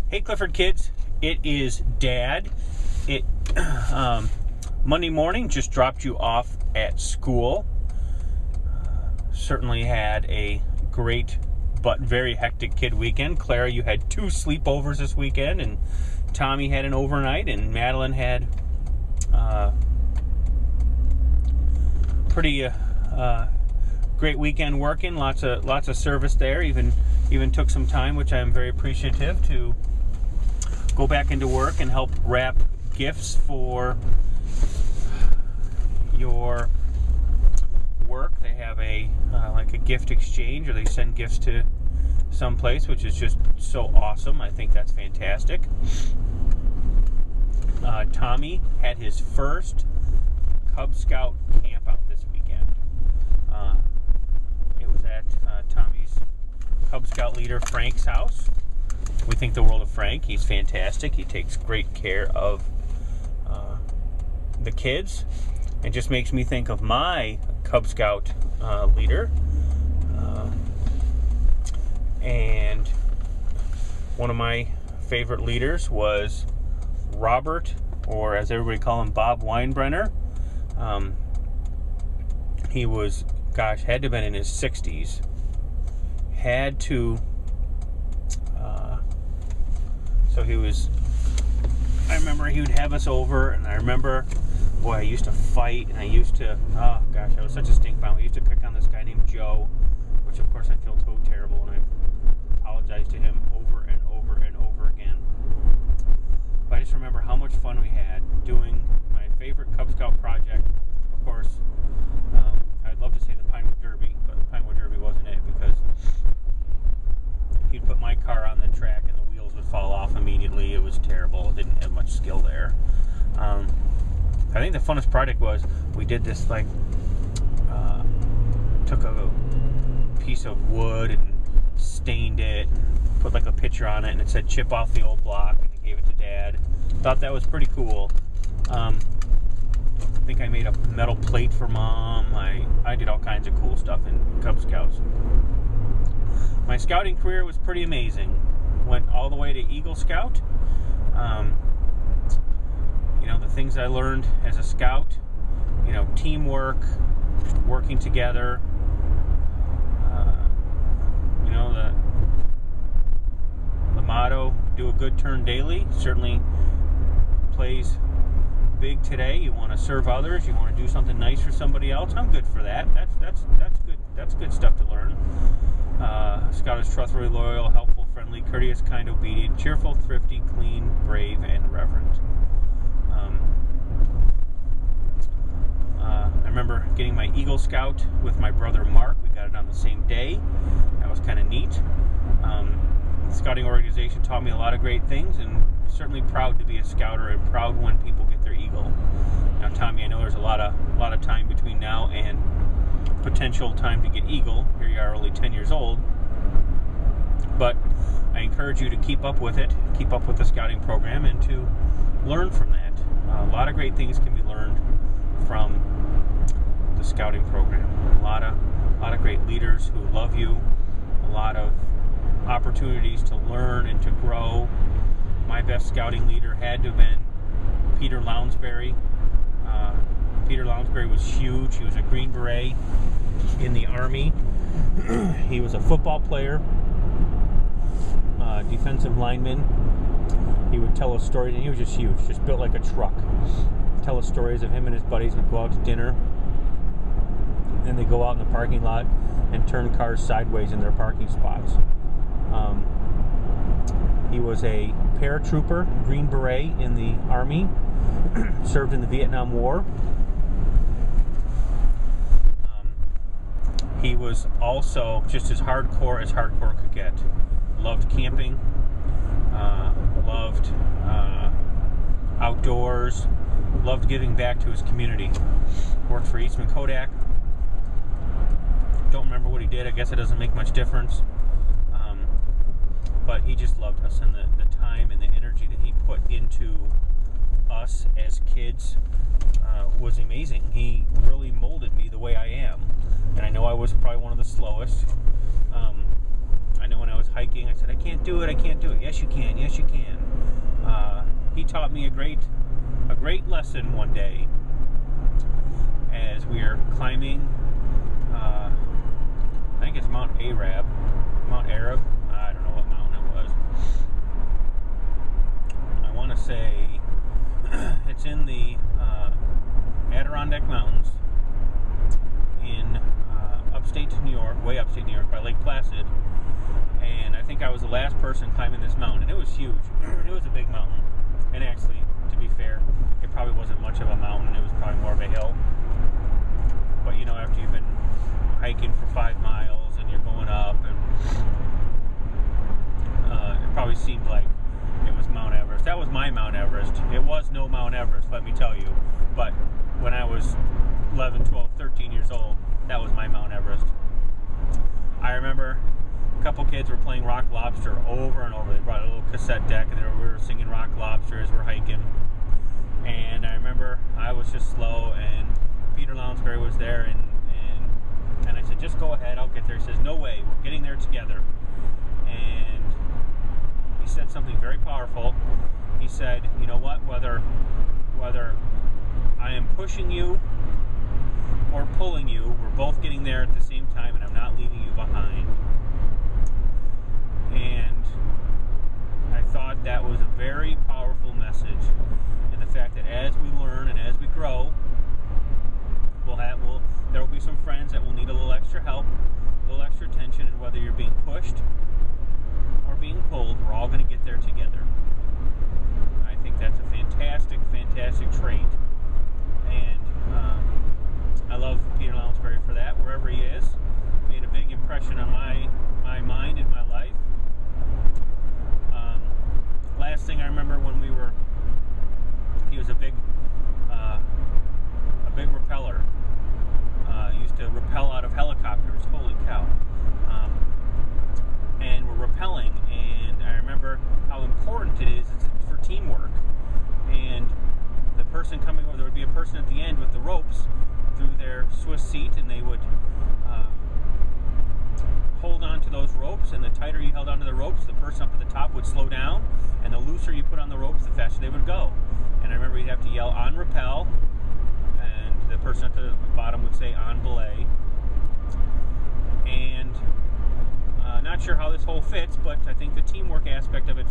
Hey Clifford kids, it is Dad. Monday morning, just dropped you off at school. Certainly had a great but very hectic kid weekend. Clara, you had 2 sleepovers this weekend, and Tommy had an overnight, and Madeline had pretty great weekend working. Lots of service there. Even took some time, which I'm very appreciative, to go back into work and help wrap gifts for your work. They have a like a gift exchange, or they send gifts to some place, which is just so awesome. I think that's fantastic. Tommy had his first Cub Scout camp out this weekend. It was at Tommy's Cub Scout leader Frank's house. We think the world of Frank. He's fantastic. He takes great care of the kids. It just makes me think of my Cub Scout leader. And one of my favorite leaders was Robert, or as everybody call him, Bob Weinbrenner. He was, had to have been in his 60s. So he was, I remember he would have us over, and I remember, boy, I used to fight, and I was such a stink bomb. We used to pick on this guy named Joe, which of course I feel so terrible, and I apologize to him over and over and over again. But I just remember how much fun we had doing my favorite Cub Scout project. Of course, I'd love to say the Pinewood Derby, but the Pinewood Derby wasn't it, because he'd put my car on the track and the wheels would fall off immediately. It was terrible. It didn't have much skill there. I think the funnest project was we did this, took a piece of wood and stained it, and put a picture on it, and it said chip off the old block, and I gave it to Dad. Thought that was pretty cool. I think I made a metal plate for Mom. I did all kinds of cool stuff in Cub Scouts. My scouting career was pretty amazing. Went all the way to Eagle Scout. The things I learned as a scout, teamwork, working together, the motto, do a good turn daily, certainly plays big today. You want to serve others, you want to do something nice for somebody else. I'm good for that. That's good stuff to learn. Scout is trustworthy, loyal, helpful, friendly, courteous, kind, obedient, cheerful, thrifty, clean, brave, and reverent. I remember getting my Eagle Scout with my brother Mark. We got it on the same day. That was kind of neat. The scouting organization taught me a lot of great things, and certainly proud to be a scouter, and proud when people get their Eagle. Now, Tommy, I know there's a lot of time between now and potential time to get Eagle. Here you are, only 10 years old. But I encourage you to keep up with it, keep up with the scouting program, and to learn from that. A lot of great things can be learned from the scouting program. A lot of great leaders who love you, a lot of opportunities to learn and to grow. My best scouting leader had to have been Peter Lounsbury. Peter Lounsbury was huge. He was a Green Beret in the Army. He was a football player, defensive lineman. He would tell us stories, and he was just huge, just built like a truck. Tell us stories of him and his buddies would go out to dinner, and they go out in the parking lot and turn cars sideways in their parking spots. He was a paratrooper, Green Beret in the Army, served in the Vietnam War. He was also just as hardcore could get. Loved camping, loved outdoors, loved giving back to his community. Worked for Eastman Kodak. Don't remember what he did. I guess it doesn't make much difference. But he just loved us, and the time and the energy that he put into us as kids was amazing. He really molded me the way I am. And I know I was probably one of the slowest. I know when I was hiking, I said, I can't do it, I can't do it. Yes, you can, yes, you can. He taught me a great lesson one day as we were climbing, I think it's Mount Arab. I don't know what mountain it was. I want to say it's in the Adirondack Mountains in upstate New York, way upstate New York by Lake Placid. And I think I was the last person climbing this mountain, and it was huge. It was a big mountain. And actually, to be fair, it probably wasn't much of a mountain. It was probably more of a hill. But you know, after you've been hiking for 5 miles and you're going up, and it probably seemed like it was Mount Everest. That was my Mount Everest. It was no Mount Everest, let me tell you. But when I was 11, 12, 13 years old, that was my Mount Everest. I remember a couple kids were playing Rock Lobster over and over. They brought a little cassette deck, and we were singing Rock Lobster as we're hiking. And I remember I was just slow, and Peter Lounsbury was there, and I said, just go ahead, I'll get there. He says, no way, we're getting there together. And he said something very powerful. He said, you know what, whether I am pushing you or pulling you, we're both getting there at the same time, and I'm not leaving you behind. And I thought that was a very powerful message, in the fact that as we learn and as we grow, there will be some friends that will need a little extra help, a little extra attention, and whether you're being pushed or being pulled, we're all going to get there together. I think that's a fantastic, fantastic trait, and I love Peter Lounsbury for that, wherever he is. Made a big impression on my mind and my life. Last thing I remember when he was a big repeller. Used to rappel out of helicopters. Holy cow. And we're rappelling, and I remember how important it is for teamwork. And the person coming over, there would be a person at the end with the ropes through their Swiss seat, and they would hold on to those ropes, and the tighter you held onto the ropes, the person up at the top would slow down, and the looser you put on the ropes, the faster they would go. And I remember you'd have to yell on rappel, and the person at the bottom would say on belay. And not sure how this whole fits, but I think the teamwork aspect of it